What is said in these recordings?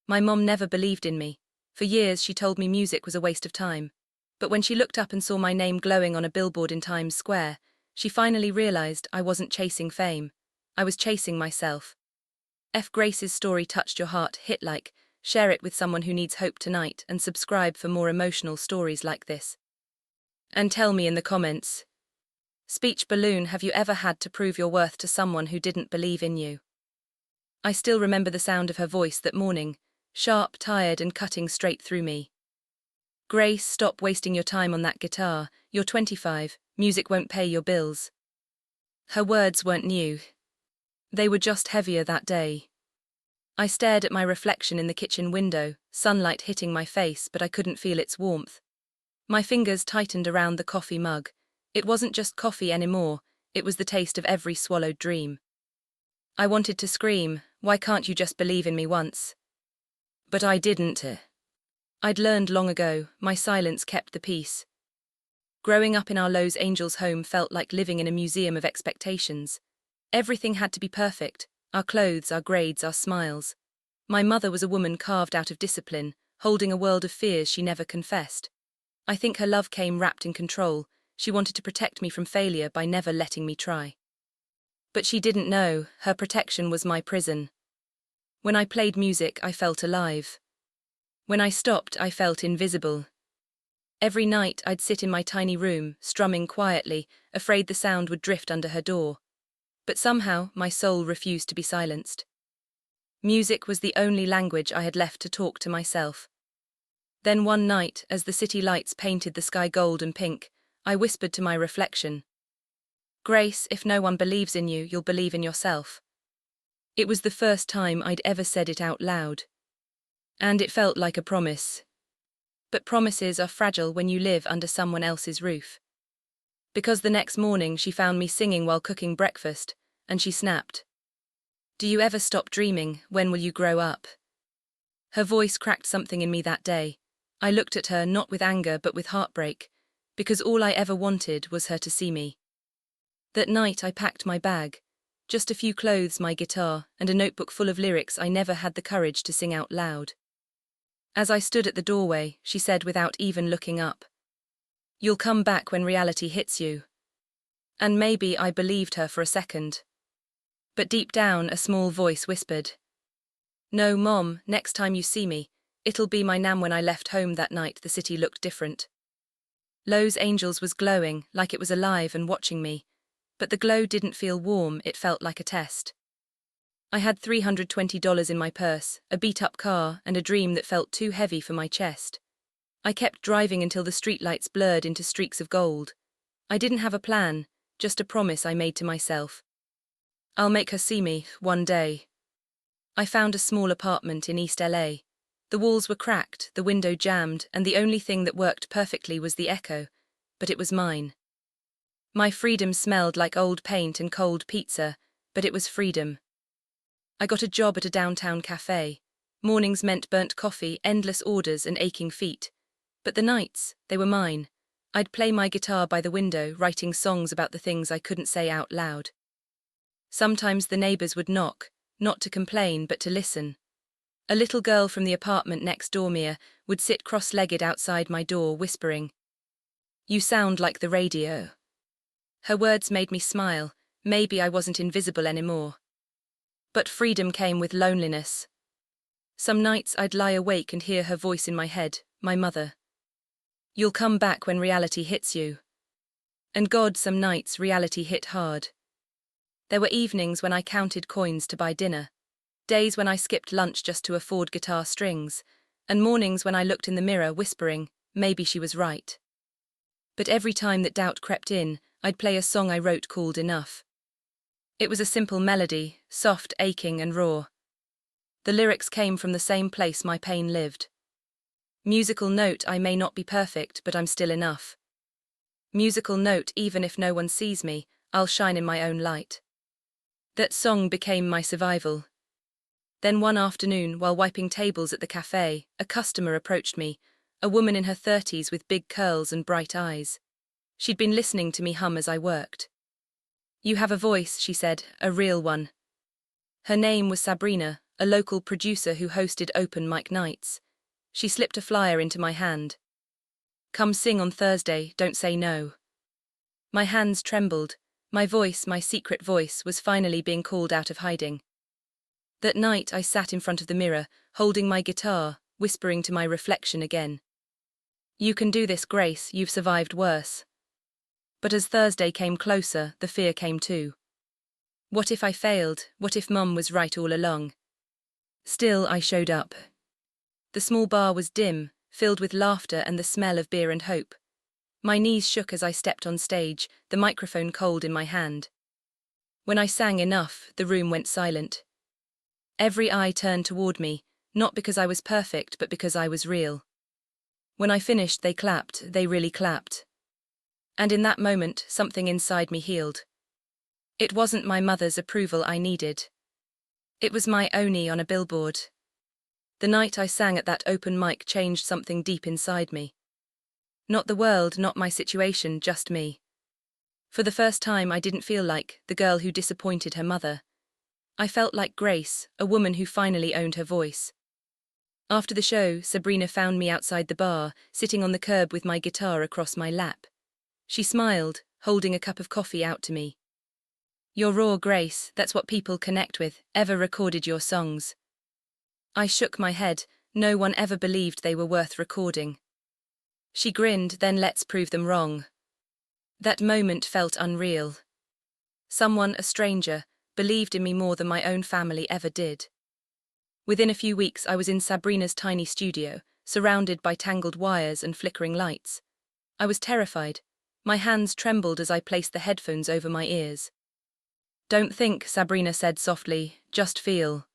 My mom never believed in me. For years she told me music was a waste of time. But when she looked up and saw my name glowing on a billboard in Times Square, she finally realized I wasn't chasing fame. I was chasing myself. If Grace's story touched your heart, hit like, share it with someone who needs hope tonight, and subscribe for more emotional stories like this. And tell me in the comments, Speech Balloon, have you ever had to prove your worth to someone who didn't believe in you? I still remember the sound of her voice that morning, sharp, tired, and cutting straight through me. Grace, stop wasting your time on that guitar. You're 25, music won't pay your bills. Her words weren't new. They were just heavier that day. I stared at my reflection in the kitchen window, sunlight hitting my face, but I couldn't feel its warmth. My fingers tightened around the coffee mug. It wasn't just coffee anymore, it was the taste of every swallowed dream. I wanted to scream, why can't you just believe in me once? But I didn't. I'd learned long ago, my silence kept the peace. Growing up in our Los Angeles home felt like living in a museum of expectations. Everything had to be perfect, our clothes, our grades, our smiles. My mother was a woman carved out of discipline, holding a world of fears she never confessed. I think her love came wrapped in control. She wanted to protect me from failure by never letting me try. But she didn't know, her protection was my prison. When I played music, I felt alive. When I stopped, I felt invisible. Every night, I'd sit in my tiny room, strumming quietly, afraid the sound would drift under her door. But somehow, my soul refused to be silenced. Music was the only language I had left to talk to myself. Then one night, as the city lights painted the sky gold and pink, I whispered to my reflection, Grace, if no one believes in you, you'll believe in yourself. It was the first time I'd ever said it out loud. And it felt like a promise. But promises are fragile when you live under someone else's roof. Because the next morning she found me singing while cooking breakfast, and she snapped. Do you ever stop dreaming? When will you grow up? Her voice cracked something in me that day. I looked at her not with anger but with heartbreak, because all I ever wanted was her to see me. That night I packed my bag, just a few clothes, my guitar, and a notebook full of lyrics I never had the courage to sing out loud. As I stood at the doorway, she said without even looking up, You'll come back when reality hits you. And maybe I believed her for a second. But deep down, a small voice whispered, No, Mom, next time you see me, it'll be my Nam. When I left home that night, the city looked different. Los Angeles was glowing, like it was alive and watching me. But the glow didn't feel warm, it felt like a test. I had $320 in my purse, a beat-up car, and a dream that felt too heavy for my chest. I kept driving until the streetlights blurred into streaks of gold. I didn't have a plan, just a promise I made to myself. I'll make her see me, one day. I found a small apartment in East LA. The walls were cracked, the window jammed, and the only thing that worked perfectly was the echo, but it was mine. My freedom smelled like old paint and cold pizza, but it was freedom. I got a job at a downtown cafe. Mornings meant burnt coffee, endless orders, and aching feet. But the nights, they were mine. I'd play my guitar by the window, writing songs about the things I couldn't say out loud. Sometimes the neighbors would knock, not to complain but to listen. A little girl from the apartment next door, Mia, would sit cross-legged outside my door, whispering, You sound like the radio. Her words made me smile. Maybe I wasn't invisible anymore. But freedom came with loneliness. Some nights I'd lie awake and hear her voice in my head, my mother. You'll come back when reality hits you. And God, some nights reality hit hard. There were evenings when I counted coins to buy dinner, days when I skipped lunch just to afford guitar strings, and mornings when I looked in the mirror whispering, maybe she was right. But every time that doubt crept in, I'd play a song I wrote called Enough. It was a simple melody, soft, aching, and raw. The lyrics came from the same place my pain lived. Musical note, I may not be perfect, but I'm still enough. Musical note, even if no one sees me, I'll shine in my own light. That song became my survival. Then one afternoon, while wiping tables at the cafe, a customer approached me, a woman in her 30s with big curls and bright eyes. She'd been listening to me hum as I worked. You have a voice, she said, a real one. Her name was Sabrina. a local producer who hosted open mic nights. She slipped a flyer into my hand. "Come sing on Thursday, don't say no." My hands trembled. My voice, my secret voice, was finally being called out of hiding. That night I sat in front of the mirror, holding my guitar, whispering to my reflection again. "You can do this, Grace, you've survived worse." But as Thursday came closer, the fear came too. What if I failed? What if Mum was right all along? Still, I showed up. The small bar was dim, filled with laughter and the smell of beer and hope. My knees shook as I stepped on stage, the microphone cold in my hand. When I sang enough, the room went silent. Every eye turned toward me, not because I was perfect, but because I was real. When I finished, they clapped, they really clapped. And in that moment, something inside me healed. It wasn't my mother's approval I needed. It was my Oni on a billboard. The night I sang at that open mic changed something deep inside me. Not the world, not my situation, just me. For the first time, I didn't feel like the girl who disappointed her mother. I felt like Grace, a woman who finally owned her voice. After the show, Sabrina found me outside the bar, sitting on the curb with my guitar across my lap. She smiled, holding a cup of coffee out to me. "You're raw, Grace, that's what people connect with. Ever recorded your songs?" I shook my head. No one ever believed they were worth recording. She grinned, "Then let's prove them wrong." That moment felt unreal. Someone, a stranger, believed in me more than my own family ever did. Within a few weeks, I was in Sabrina's tiny studio, surrounded by tangled wires and flickering lights. I was terrified. My hands trembled as I placed the headphones over my ears. "Don't think," Sabrina said softly, "just feel."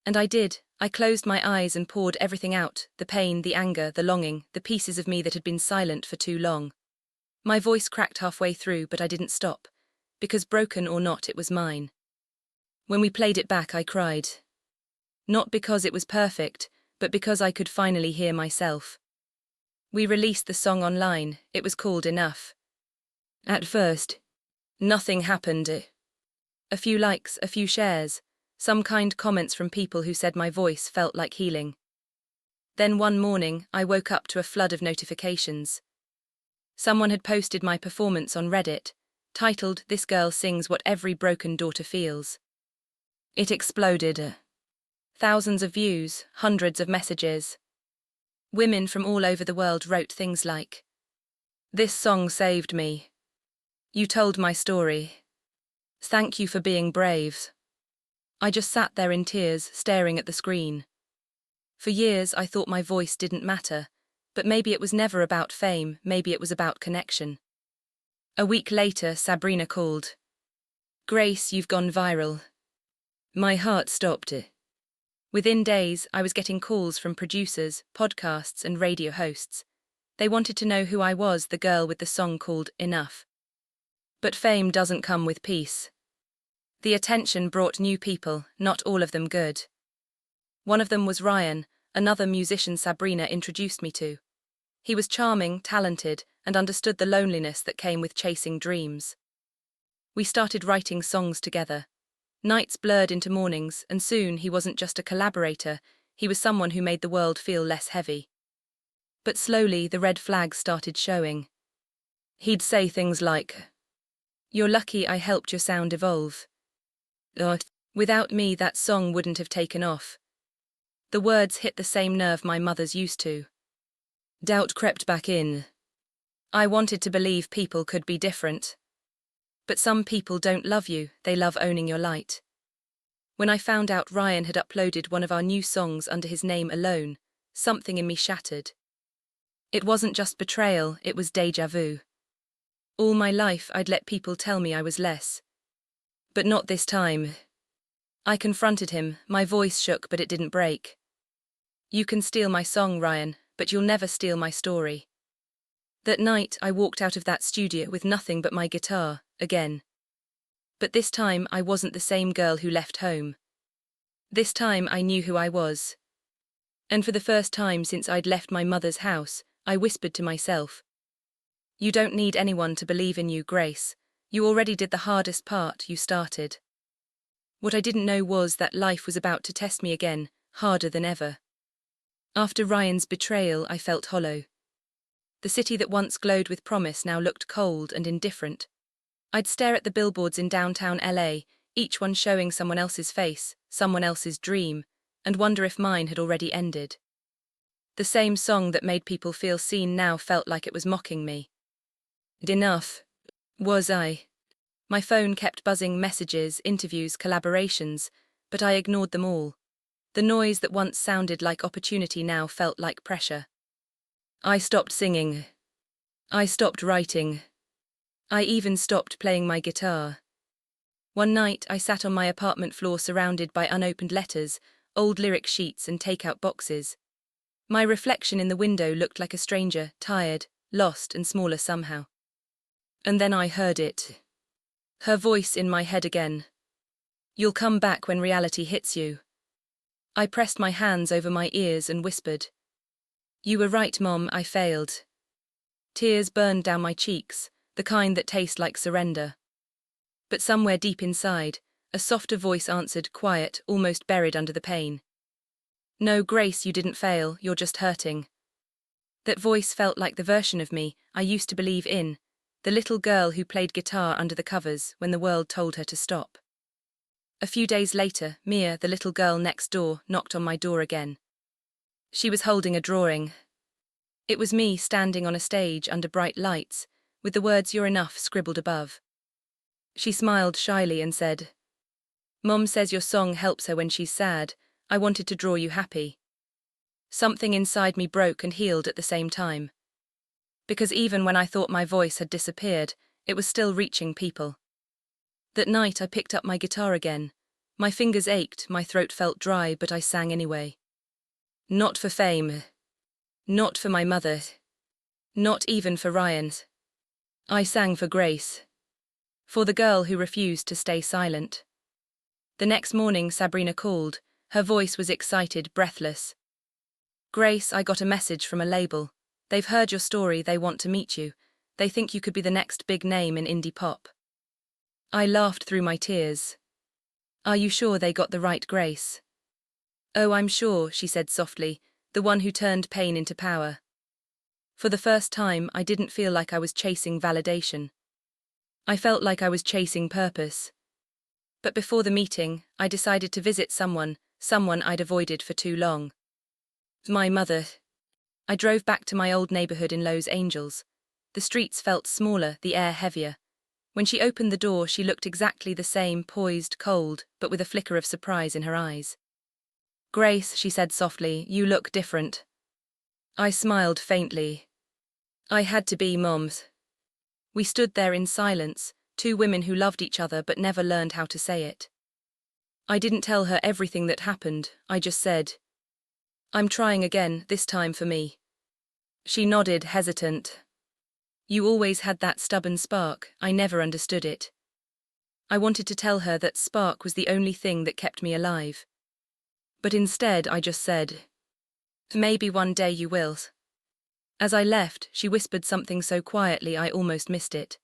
And I did. I closed my eyes and poured everything out, the pain, the anger, the longing, the pieces of me that had been silent for too long. My voice cracked halfway through, but I didn't stop, because broken or not, it was mine. When we played it back, I cried. Not because it was perfect, but because I could finally hear myself. We released the song online. It was called Enough. At first, nothing happened. A few likes, a few shares, some kind comments from people who said my voice felt like healing. Then one morning, I woke up to a flood of notifications. Someone had posted my performance on Reddit, titled, "This girl sings what every broken daughter feels." It exploded. Thousands of views, hundreds of messages. Women from all over the world wrote things like, "This song saved me. You told my story. Thank you for being brave." I just sat there in tears, staring at the screen. For years, I thought my voice didn't matter, but maybe it was never about fame, maybe it was about connection. A week later, Sabrina called. "Grace, you've gone viral." My heart stopped. Within days, I was getting calls from producers, podcasts, and radio hosts. They wanted to know who I was, the girl with the song called Enough. But fame doesn't come with peace. The attention brought new people, not all of them good. One of them was Ryan, another musician Sabrina introduced me to. He was charming, talented, and understood the loneliness that came with chasing dreams. We started writing songs together. Nights blurred into mornings, and soon he wasn't just a collaborator, he was someone who made the world feel less heavy. But slowly, the red flags started showing. He'd say things like, "You're lucky I helped your sound evolve. Without me, that song wouldn't have taken off." The words hit the same nerve my mother's used to. Doubt crept back in. I wanted to believe people could be different. But some people don't love you, they love owning your light. When I found out Ryan had uploaded one of our new songs under his name alone, something in me shattered. It wasn't just betrayal, it was déjà vu. All my life I'd let people tell me I was less. But not this time. I confronted him, my voice shook but it didn't break. "You can steal my song, Ryan, but you'll never steal my story." That night, I walked out of that studio with nothing but my guitar, again. But this time, I wasn't the same girl who left home. This time, I knew who I was. And for the first time since I'd left my mother's house, I whispered to myself, "You don't need anyone to believe in you, Grace. You already did the hardest part, you started." What I didn't know was that life was about to test me again, harder than ever. After Ryan's betrayal, I felt hollow. The city that once glowed with promise now looked cold and indifferent. I'd stare at the billboards in downtown LA, each one showing someone else's face, someone else's dream, and wonder if mine had already ended. The same song that made people feel seen now felt like it was mocking me. Enough. Was I? My phone kept buzzing messages, interviews, collaborations, but I ignored them all. The noise that once sounded like opportunity now felt like pressure. I stopped singing. I stopped writing. I even stopped playing my guitar. One night, I sat on my apartment floor surrounded by unopened letters, old lyric sheets and takeout boxes. My reflection in the window looked like a stranger, tired, lost and smaller somehow. And then I heard it. Her voice in my head again. You'll come back when reality hits you. I pressed my hands over my ears and whispered. You were right, Mom, I failed. Tears burned down my cheeks, the kind that taste like surrender. But somewhere deep inside, a softer voice answered, quiet, almost buried under the pain. No, Grace, you didn't fail, you're just hurting. That voice felt like the version of me I used to believe in, the little girl who played guitar under the covers when the world told her to stop. A few days later, Mia, the little girl next door, knocked on my door again. She was holding a drawing. It was me standing on a stage under bright lights, with the words "You're enough" scribbled above. She smiled shyly and said, Mom says your song helps her when she's sad. I wanted to draw you happy. Something inside me broke and healed at the same time. Because even when I thought my voice had disappeared, it was still reaching people. That night I picked up my guitar again. My fingers ached, my throat felt dry, but I sang anyway. Not for fame. Not for my mother. Not even for Ryan. I sang for Grace. For the girl who refused to stay silent. The next morning Sabrina called. Her voice was excited, breathless. Grace, I got a message from a label. They've heard your story, they want to meet you. They think you could be the next big name in indie pop. I laughed through my tears. Are you sure they got the right Grace? Oh, I'm sure, she said softly, the one who turned pain into power. For the first time, I didn't feel like I was chasing validation. I felt like I was chasing purpose. But before the meeting, I decided to visit someone I'd avoided for too long. My mother. I drove back to my old neighborhood in Los Angeles. The streets felt smaller, the air heavier. When she opened the door, she looked exactly the same, poised, cold, but with a flicker of surprise in her eyes. Grace, she said softly, you look different. I smiled faintly. I had to be, Mom. We stood there in silence, two women who loved each other but never learned how to say it. I didn't tell her everything that happened, I just said, I'm trying again, this time for me. She nodded, hesitant. You always had that stubborn spark, I never understood it. I wanted to tell her that spark was the only thing that kept me alive. But instead I just said, maybe one day you will. As I left, she whispered something so quietly I almost missed it.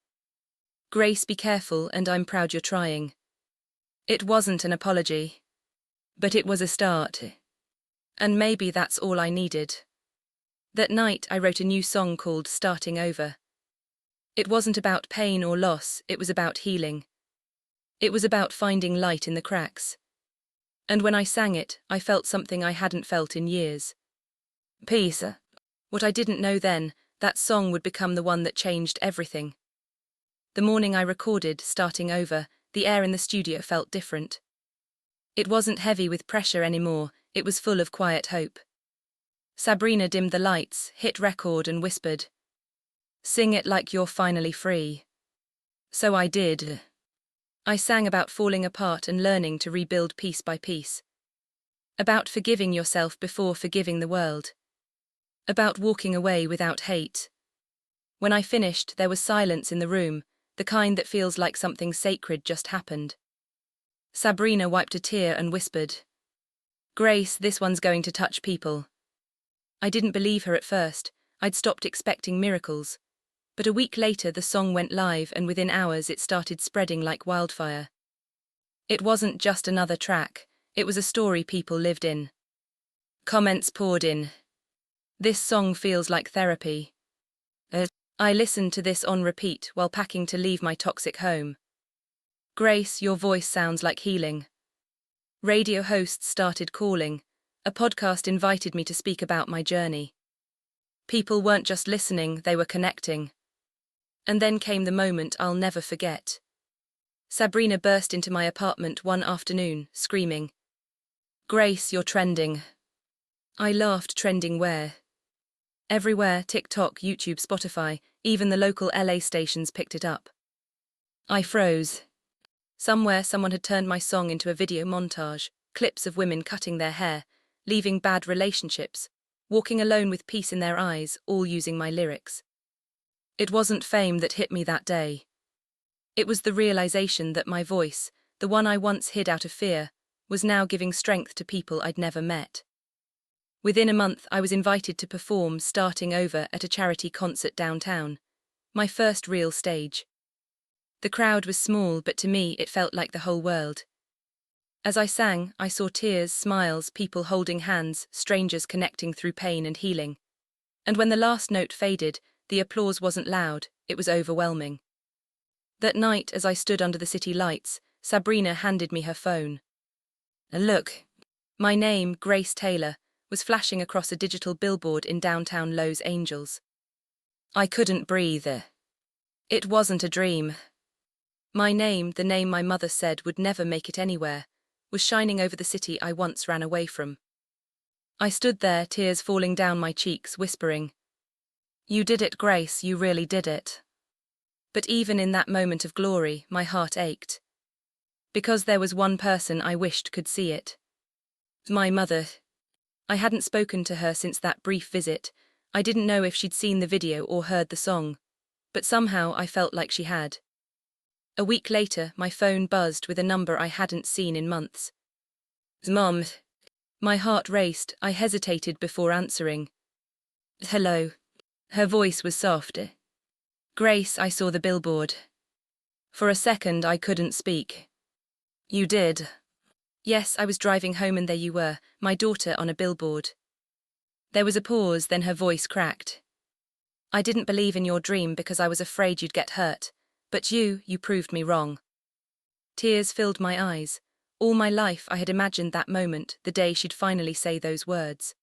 Grace, be careful, and I'm proud you're trying. It wasn't an apology. But it was a start. And maybe that's all I needed. That night I wrote a new song called Starting Over. It wasn't about pain or loss, it was about healing. It was about finding light in the cracks. And when I sang it, I felt something I hadn't felt in years. Peace. What I didn't know then, that song would become the one that changed everything. The morning I recorded Starting Over, the air in the studio felt different. It wasn't heavy with pressure anymore, it was full of quiet hope. Sabrina dimmed the lights, hit record and whispered, sing it like you're finally free. So I did. I sang about falling apart and learning to rebuild piece by piece. About forgiving yourself before forgiving the world. About walking away without hate. When I finished, there was silence in the room, the kind that feels like something sacred just happened. Sabrina wiped a tear and whispered, Grace, this one's going to touch people. I didn't believe her at first, I'd stopped expecting miracles. But a week later the song went live and within hours it started spreading like wildfire. It wasn't just another track, it was a story people lived in. Comments poured in. This song feels like therapy. I listened to this on repeat while packing to leave my toxic home. Grace, your voice sounds like healing. Radio hosts started calling. A podcast invited me to speak about my journey. People weren't just listening, they were connecting. And then came the moment I'll never forget. Sabrina burst into my apartment one afternoon, screaming, "Grace, you're trending." I laughed. Trending where? Everywhere, TikTok, YouTube, Spotify, even the local LA stations picked it up. I froze. Somewhere someone had turned my song into a video montage, clips of women cutting their hair, leaving bad relationships, walking alone with peace in their eyes, all using my lyrics. It wasn't fame that hit me that day. It was the realization that my voice, the one I once hid out of fear, was now giving strength to people I'd never met. Within a month, I was invited to perform Starting Over at a charity concert downtown, my first real stage. The crowd was small, but to me it felt like the whole world. As I sang, I saw tears, smiles, people holding hands, strangers connecting through pain and healing. And when the last note faded, the applause wasn't loud, it was overwhelming. That night, as I stood under the city lights, Sabrina handed me her phone. Look. My name, Grace Taylor, was flashing across a digital billboard in downtown Los Angeles. I couldn't breathe. It wasn't a dream. My name, the name my mother said would never make it anywhere, was shining over the city I once ran away from. I stood there, tears falling down my cheeks, whispering, "You did it, Grace, you really did it." But even in that moment of glory, my heart ached. Because there was one person I wished could see it. My mother. I hadn't spoken to her since that brief visit. I didn't know if she'd seen the video or heard the song, but somehow I felt like she had. A week later, my phone buzzed with a number I hadn't seen in months. Mom. My heart raced, I hesitated before answering. Hello. Her voice was soft. Grace, I saw the billboard. For a second, I couldn't speak. You did? Yes, I was driving home and there you were, my daughter on a billboard. There was a pause, then her voice cracked. I didn't believe in your dream because I was afraid you'd get hurt, but you proved me wrong. Tears filled my eyes. All my life I had imagined that moment, the day she'd finally say those words.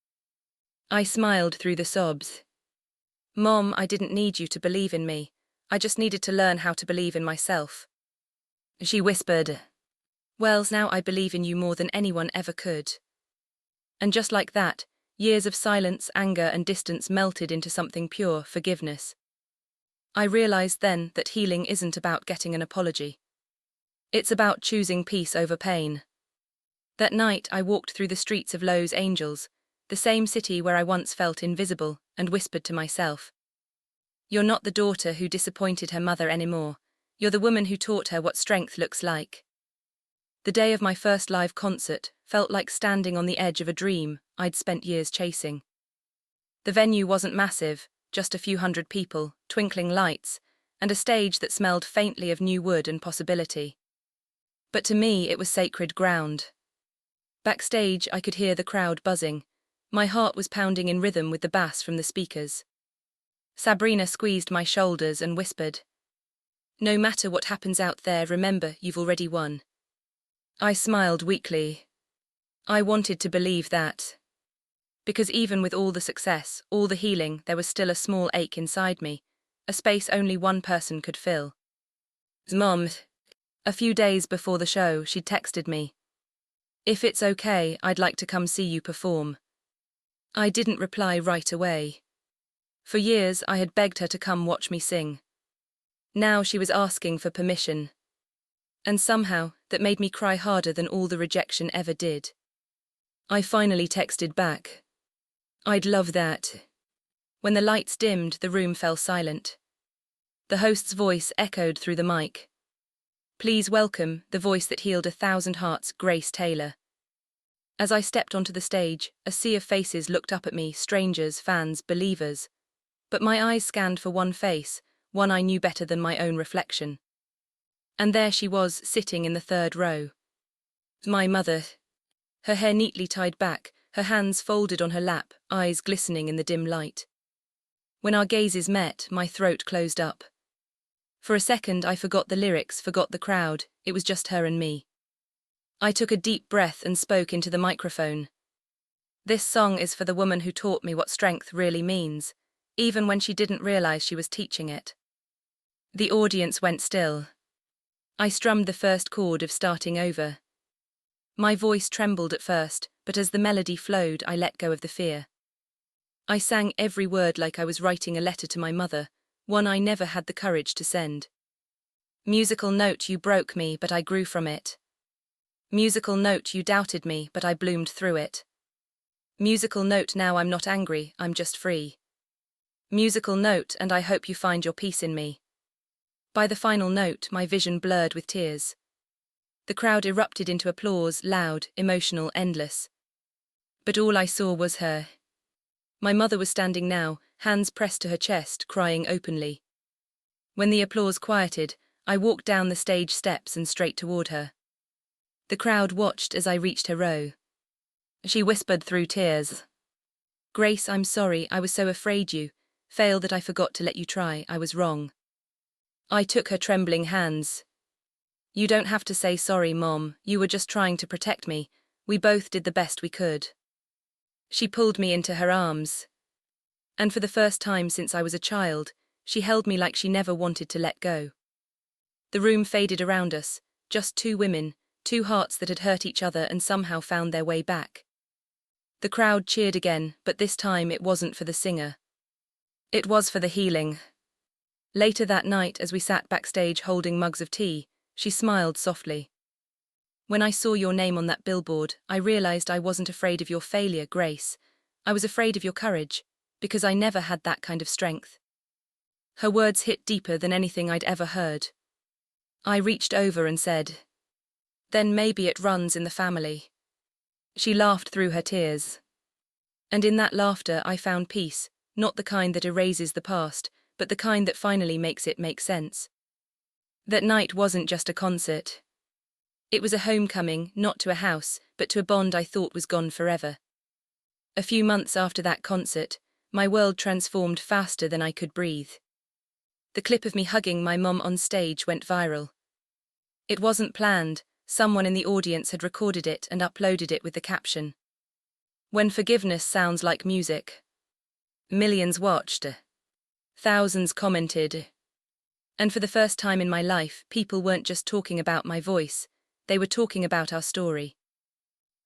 I smiled through the sobs. Mom, I didn't need you to believe in me. I just needed to learn how to believe in myself. She whispered, Wells, now I believe in you more than anyone ever could. And just like that, years of silence, anger, and distance melted into something pure, forgiveness. I realized then that healing isn't about getting an apology. It's about choosing peace over pain. That night I walked through the streets of Los Angeles, the same city where I once felt invisible, and whispered to myself, You're not the daughter who disappointed her mother anymore. You're the woman who taught her what strength looks like. The day of my first live concert felt like standing on the edge of a dream I'd spent years chasing. The venue wasn't massive, just a few hundred people, twinkling lights, and a stage that smelled faintly of new wood and possibility. But to me it was sacred ground. Backstage I could hear the crowd buzzing. My heart was pounding in rhythm with the bass from the speakers. Sabrina squeezed my shoulders and whispered, No matter what happens out there, remember you've already won. I smiled weakly. I wanted to believe that. Because even with all the success, all the healing, there was still a small ache inside me, a space only one person could fill. Mom. A few days before the show, she texted me. If it's okay, I'd like to come see you perform. I didn't reply right away. For years, I had begged her to come watch me sing. Now she was asking for permission. And somehow, that made me cry harder than all the rejection ever did. I finally texted back. I'd love that. When the lights dimmed, the room fell silent. The host's voice echoed through the mic. Please welcome the voice that healed 1,000 hearts, Grace Taylor. As I stepped onto the stage, a sea of faces looked up at me, strangers, fans, believers. But my eyes scanned for one face, one I knew better than my own reflection. And there she was, sitting in the third row. My mother. Her hair neatly tied back, her hands folded on her lap, eyes glistening in the dim light. When our gazes met, my throat closed up. For a second I forgot the lyrics, forgot the crowd, it was just her and me. I took a deep breath and spoke into the microphone. This song is for the woman who taught me what strength really means, even when she didn't realize she was teaching it. The audience went still. I strummed the first chord of Starting Over. My voice trembled at first, but as the melody flowed, I let go of the fear. I sang every word like I was writing a letter to my mother, one I never had the courage to send. Musical note, you broke me, but I grew from it. Musical note, you doubted me, but I bloomed through it. Musical note, now I'm not angry, I'm just free. Musical note, and I hope you find your peace in me. By the final note, my vision blurred with tears. The crowd erupted into applause, loud, emotional, endless. But all I saw was her. My mother was standing now, hands pressed to her chest, crying openly. When the applause quieted, I walked down the stage steps and straight toward her. The crowd watched as I reached her row. She whispered through tears, "Grace, I'm sorry, I was so afraid you failed that I forgot to let you try, I was wrong." I took her trembling hands. "You don't have to say sorry, Mom, you were just trying to protect me, we both did the best we could." She pulled me into her arms. And for the first time since I was a child, she held me like she never wanted to let go. The room faded around us, just two women, two hearts that had hurt each other and somehow found their way back. The crowd cheered again, but this time it wasn't for the singer. It was for the healing. Later that night, as we sat backstage holding mugs of tea, she smiled softly. "When I saw your name on that billboard, I realized I wasn't afraid of your failure, Grace. I was afraid of your courage, because I never had that kind of strength." Her words hit deeper than anything I'd ever heard. I reached over and said, "Then maybe it runs in the family." She laughed through her tears. And in that laughter I found peace, not the kind that erases the past, but the kind that finally makes it make sense. That night wasn't just a concert. It was a homecoming, not to a house, but to a bond I thought was gone forever. A few months after that concert, my world transformed faster than I could breathe. The clip of me hugging my mom on stage went viral. It wasn't planned, someone in the audience had recorded it and uploaded it with the caption, "When forgiveness sounds like music." Millions watched. Thousands commented. And for the first time in my life, people weren't just talking about my voice, they were talking about our story.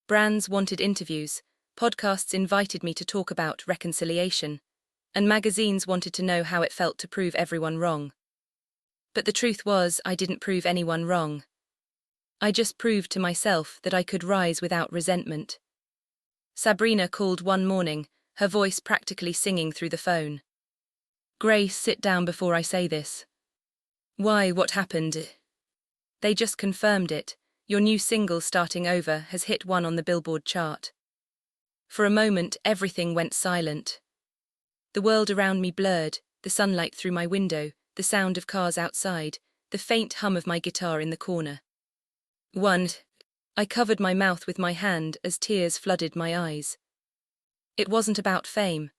Brands wanted interviews, podcasts invited me to talk about reconciliation, and magazines wanted to know how it felt to prove everyone wrong. But the truth was, I didn't prove anyone wrong. I just proved to myself that I could rise without resentment. Sabrina called one morning, her voice practically singing through the phone. "Grace, sit down before I say this." "Why, what happened?" "They just confirmed it. Your new single, Starting Over, has hit 1 on the Billboard chart." For a moment, everything went silent. The world around me blurred, the sunlight through my window, the sound of cars outside, the faint hum of my guitar in the corner. I covered my mouth with my hand as tears flooded my eyes. It wasn't about fame.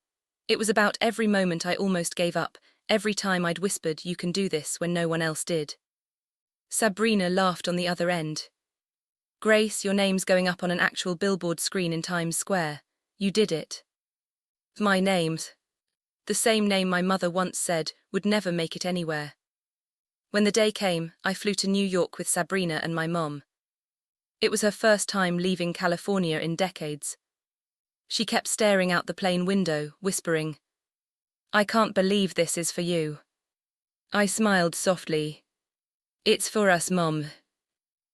It was about every moment I almost gave up, every time I'd whispered, "You can do this," when no one else did. Sabrina laughed on the other end. "Grace, your name's going up on an actual billboard screen in Times Square. You did it." My name's the same name my mother once said would never make it anywhere. When the day came, I flew to New York with Sabrina and my mom. It was her first time leaving California in decades. She kept staring out the plane window, whispering, "I can't believe this is for you." I smiled softly. "It's for us, Mom."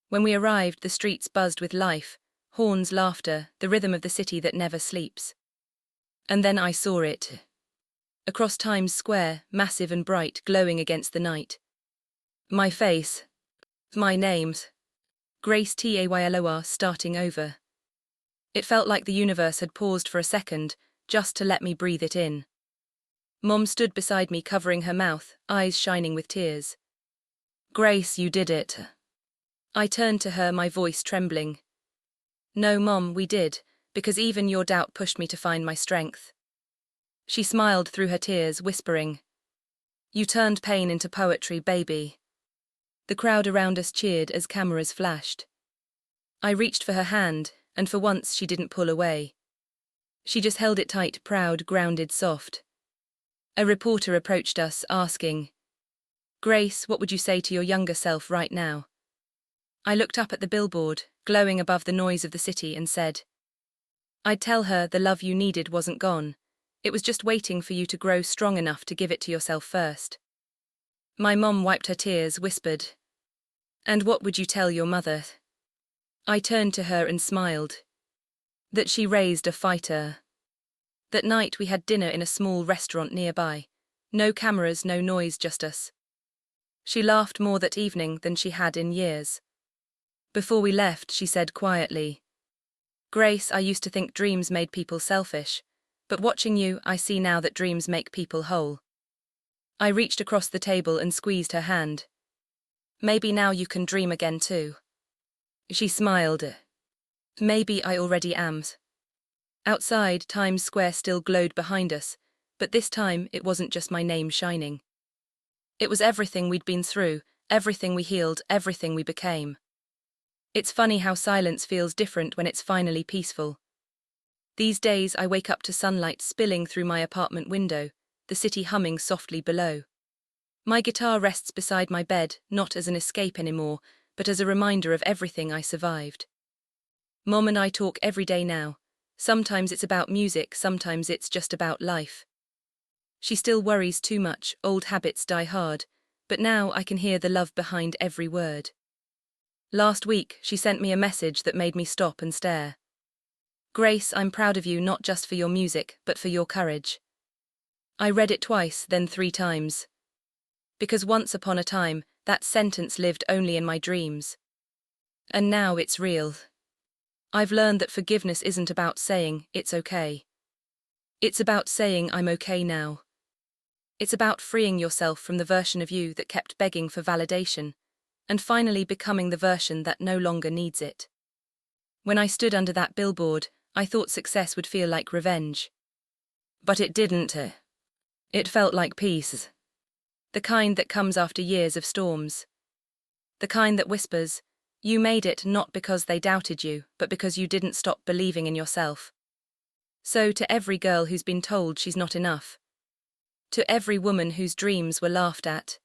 When we arrived, the streets buzzed with life, horns, laughter, the rhythm of the city that never sleeps. And then I saw it. Across Times Square, massive and bright, glowing against the night. My face. My name's Grace Taylor, Starting Over. It felt like the universe had paused for a second, just to let me breathe it in. Mom stood beside me, covering her mouth, eyes shining with tears. "Grace, you did it." I turned to her, my voice trembling. No, Mom, we did, because even your doubt pushed me to find my strength. She smiled through her tears, whispering, "You turned pain into poetry, baby." The crowd around us cheered as cameras flashed. I reached for her hand, and for once she didn't pull away. She just held it tight, proud, grounded, soft. A reporter approached us, asking, "Grace, what would you say to your younger self right now?" I looked up at the billboard, glowing above the noise of the city, and said, "I'd tell her the love you needed wasn't gone. It was just waiting for you to grow strong enough to give it to yourself first." My mom wiped her tears, whispered, "And what would you tell your mother?" I turned to her and smiled. That she raised a fighter. That night we had dinner in a small restaurant nearby. No cameras, no noise, just us. She laughed more that evening than she had in years. Before we left, she said quietly, "Grace, I used to think dreams made people selfish, but watching you, I see now that dreams make people whole." I reached across the table and squeezed her hand. "Maybe now you can dream again too." She smiled. "Maybe I already am." Outside, Times Square still glowed behind us, but this time it wasn't just my name shining. It was everything we'd been through, everything we healed, everything we became. It's funny how silence feels different when it's finally peaceful. These days I wake up to sunlight spilling through my apartment window, the city humming softly below. My guitar rests beside my bed, not as an escape anymore, but as a reminder of everything I survived. Mom and I talk every day now. Sometimes it's about music, sometimes it's just about life. She still worries too much, old habits die hard, but now I can hear the love behind every word. Last week, she sent me a message that made me stop and stare. "Grace, I'm proud of you not just for your music, but for your courage." I read it twice, then 3 times. Because once upon a time, that sentence lived only in my dreams. And now it's real. I've learned that forgiveness isn't about saying, "It's okay." It's about saying, "I'm okay now." It's about freeing yourself from the version of you that kept begging for validation, and finally becoming the version that no longer needs it. When I stood under that billboard, I thought success would feel like revenge. But it didn't. It felt like peace. The kind that comes after years of storms. The kind that whispers, "You made it not because they doubted you, but because you didn't stop believing in yourself." So to every girl who's been told she's not enough. To every woman whose dreams were laughed at.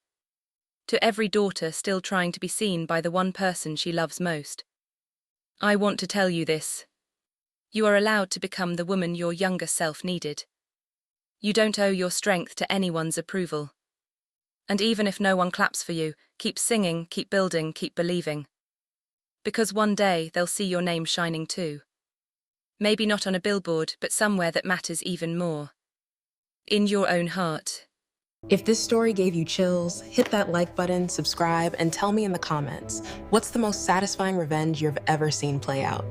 To every daughter still trying to be seen by the one person she loves most. I want to tell you this. You are allowed to become the woman your younger self needed. You don't owe your strength to anyone's approval. And even if no one claps for you, keep singing, keep building, keep believing. Because one day they'll see your name shining too. Maybe not on a billboard, but somewhere that matters even more. In your own heart. If this story gave you chills, hit that like button, subscribe, and tell me in the comments, what's the most satisfying revenge you've ever seen play out?